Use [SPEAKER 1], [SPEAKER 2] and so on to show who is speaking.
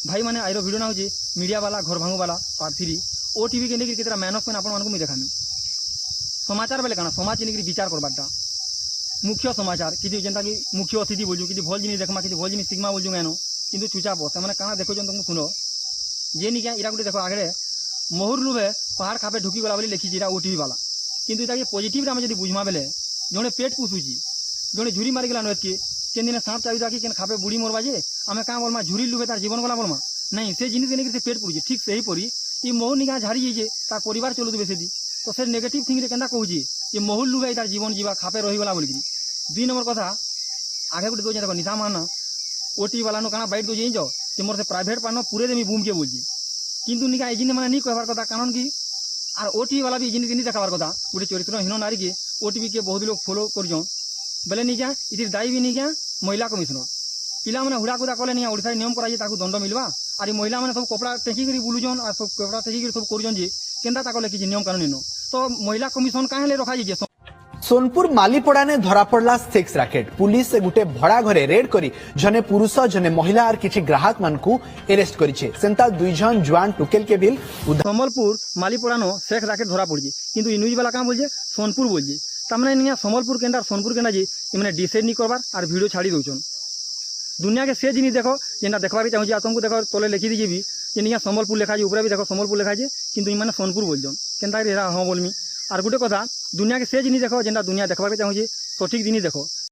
[SPEAKER 1] भाई मैंने आईर भिडियो ना हो मीडिया वाला घर भांगू वाला पार्ट 3 ओटीवी के लेकर केतरा मैन ऑफ पेन आपको मुझे देखामी समाचार बेले काना समाज के विचार करवाटा मुख्य समाचार कि जेनता कि मुख्य अतिथि बोलूँ कि भल जिन देखमा कि भल जिन शिखमा बोलूँ एनो कि चुचाप से काना देखो तुमको शुण जे निका इरा गोटे देख आगे मोहर लुभे पहाड़ खापे ढुकी गला लिखी ओटीवी वाला किंतु इटा पॉजिटिव आम जब बुझमा बेले जड़े पेट पुषुची जड़े झुरी मारिगला नत के केन दिन सांप चाबी दाखी केन खापे बुड़ी मरवा जे आम क्या बोलमा झुरी लुभे तार जीवन गला बोलमा नहीं से जिनिस के पेट पुड़ी ठीक से ही परी ये मोहर निका झाड़ी जाइए तार परिवार चलुवे से तो से नेगेटिव थिंग के कहूँ ये मोहर लुभे तार जीवन जीवा खापे रहीगला बोलिकी 2 नंबर कथा आगे गोटे दौर देखो निशा मान ओटी वाला काना बैठ दो जाइज कि मोर से प्राइवेट पान पूरे देमी बूम के बोलছি किंतु निका ये जिन मैंने नहीं कहबार कथा कारण कि आर ओटीवी वाला भी जिन नहीं देखार कथा गोटे चरित्रहीन नारी के ओटीवी के बहुत लोग फॉलो कर बेले नहीं क्या इधर दायी भी नहीं क्या महिला कमिशनर पिला मैंने हुड़ाकुदा कले नहीं ओडिशा नियम कराई दंड मिलवा और ये महिला मैंने सब कपड़ा टेकिक बुलून और सब कपड़ा टेकिक सब कर किसी नियम कानून तो महिला कमिशन कहाँ रखा जाइए।
[SPEAKER 2] सोनपुर मालीपड़ा ने धरा पड़ला सेक्स रैकेट पुलिस गुटे भड़ा घरे रेड करी जने पुरुष जने महिला और किछि ग्राहक मान को अरेस्ट करिछे सेंता 2 जन जुआन टुकेल के बिल
[SPEAKER 1] संबलपुर मालीपड़ा नो सेक्स रैकेट धरा पड़ी किंतु न्यूज वाला क्या बोलजे सोनपुर बोलजे तमने निया संबलपुर केंडा सोनपुर केंडा जी इमने डिसाइड नहीं करबार और वीडियो छाड़ी दउछन दुनिया के से जिनिस देखो जेना देखबार चाहूँ तुमको देखो तले लिखी दीजिए भी जे निया संबलपुर लिखा है ऊपर भी देखो संबलपुर लिखा है किंतु इमाने सोनपुर बोलजन केंता हाँ बोलमी और गोटे कथा दुनिया के से जिनिस देखो जेना दुनिया देखबार चाहूँ सठिक जिनिस देखो